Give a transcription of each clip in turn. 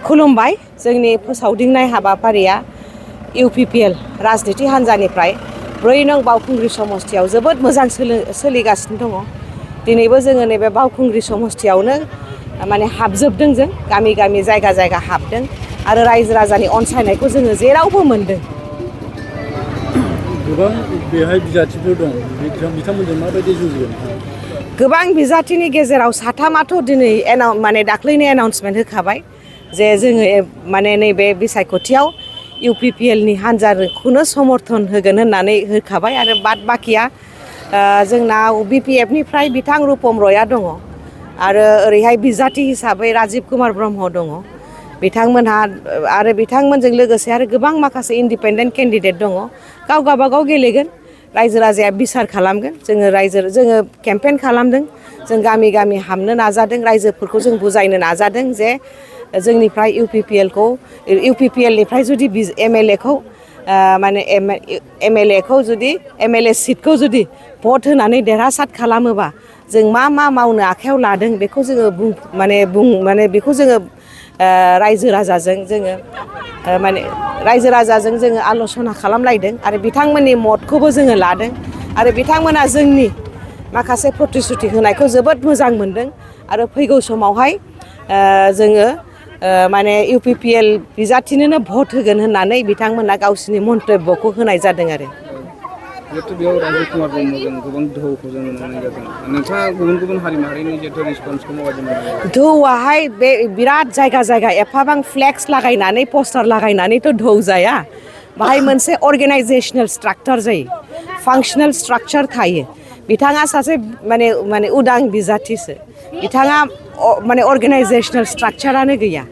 खुलुमबाय जोंनि फोसावदिंनाय हाबाफारिया UPPL राजनिति हान्जानिफ्राय 4 नं बावखुंग्रि समस्तियाव जोबोद मोजां सोलिगासिनो दङ। दिनैबो जोङो नैबे बावखुंग्रि समस्तियावनो माने हाबजोबदों जों गामि गामि जायगा जायगा हाबदों आरो रायजो राजानि अनसायनायखौ जोङो जेरावबो मोनदों। गोबां बेहाय बिजाथिफोर दं बिथांमोनजों माबायदि जुजियो? गोबां बिजाथिनि गेजेराव साथामाथ' दिनै माने दाख्लैनो एनाउन्समेन्ट होखाबाय जे जोङो माने नैबे बिसायख'थियाव UPPL नि हान्जाखौनो समर्थन होगोन होननानै होखाबाय आरो बाद बाकिया जोंना BPF निफ्राय बिथां रुपम रयआ दङ आरो ओरैहाय बिजाथि हिसाबै राजिब कुमार ब्रह्म दङ। बिथांमोनहा आरो बिथांमोनजों लोगोसे आरो गोबां माखासे इन्डिपेन्डेन्ट केन्डिडेट दङ। गाव गावबागाव गेलेगोन रायजो राजाया बिसार खालामगोन। जोङो केम्पेइन खालामदों, जों गामि गामि हाबनो नाजादों, रायजोफोरखौ जों बुजायनो नाजादों जे जोंनिफ्राय UPPL निफ्राय जुदि MLA खौ माने MLA खौ जुदि MLA सिटखौ जुदि भट होनानै देरहासाद खालामोबा जों मा मावनो आखायाव लादों बेखौ जोङो बेखौ जोङो रायजो राजाजों जोङो आल'सना खालामलायदों आरो बिथांमोननि मदखौबो जोङो लादों आरो बिथांमोना जोंनि माखासे प्रतिश्रुति होनायखौ जोबोद मोजां मोनदों आरो फैगौ समावहाय जोङो माने UPPL बिजाथिनोनो भट होगोन होननानै बिथांमोना गावसिनि मन्तब्यखौ होनाय जादों आरो। बेयाव राजिब कुमार ब्रह्मजों गोबां दोहौखौ जों नुनो मोननाय जादों। नोंथाङा गुबुन हारि माहारिनि रेसपन्सखौ माबायदि मोनदों? दोहौआहाय बे बिराद जायगा जायगा एफाबां फ्लेक्स लागायनानै पस्टार लागायनानैथ' दोहौ जाया। बाहाय मोनसे अर्गेनाइजेसनेल स्ट्राक्चार जायो, फांसनेल स्ट्राक्चार थायो। बिथाङा सासे माने उदां बिजाथिसो, बिथाङा माने अर्गेनाइजेसनेल स्ट्राक्चारानो गैया।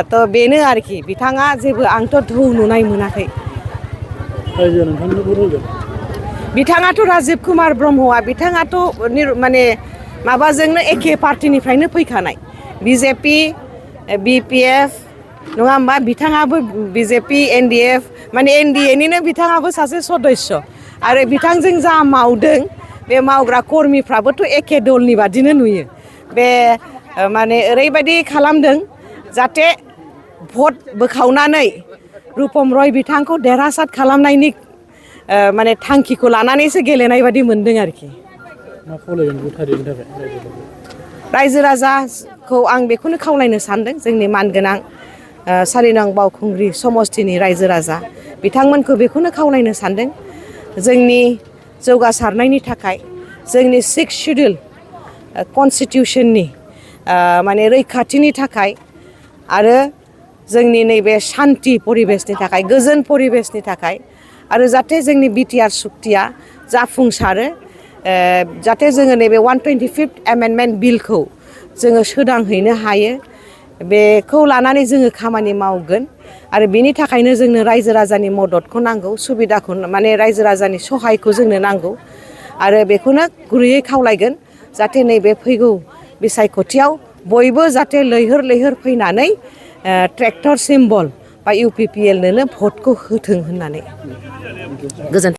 थ' बेनो आरोखि बिथाङा जेबो आंथ' दोहौ नुनाय मोनाखै। बिथाङाथ' राजिब कुमार ब्रह्मआ बिथाङाथ' माने माबाजोंनो एखे पार्टिनिफ्रायनो फैखानाय BJP BPF नङा होमबा? बिथाङाबो BJP NDF माने NDA निनो बिथाङाबो सासे सदस्य आरो बिथांजों जा मावदों बे मावग्रा कर्मिफ्राबोथ' एखे दलनि बादिनो नुयो। बे माने ओरैबायदि खालामदों जाहाथे भट बोखावनानै रुपम रय बिथांखौ देरहासाद खालामनायनि माने थांखिखौ लानानैसो गेलेनाय बादि मोनदों आरोखि। रायजो राजाखौ आं बेखौनो खावलायनो सानदों, जोंनि मानगोनां 4 नं बावखुंग्रि समस्तिनि रायजो राजा बिथांमोनखौ बेखौनो खावलायनो सानदों जोंनि जौगासारनायनि थाखाय जोंनि 6 शिड्युल कनस्टिटिउसननि माने रैखाथिनि थाखाय आरो जोंनि नैबे सान्ति परिबेसनि थाखाय, गोजोन परिबेसनि थाखाय आरो जाहाथे जोंनि BTR सुक्तिया जाफुंसारो, जाहाथे जोङो नैबे 125th एमेन्डमेन्ट बिलखौ जोङो सोदांहैनो हायो, बेखौ लानानै जोङो खामानि मावगोन आरो बेनि थाखायनो जोंनो रायजो राजानि मददखौ नांगौ, सुबिदाखौ माने रायजो राजानि सहायखौ जोंनो नांगौ आरो बेखौनो गुरैयै खावलायगोन जाहाथे नैबे फैगौ बिसायख'थियाव बयबो जाहाथे लैहोर फैनानै ट्रेक्टर सिम्बल बा UPPL नोनो भटखौ होथों होननानै गोजोन्थों।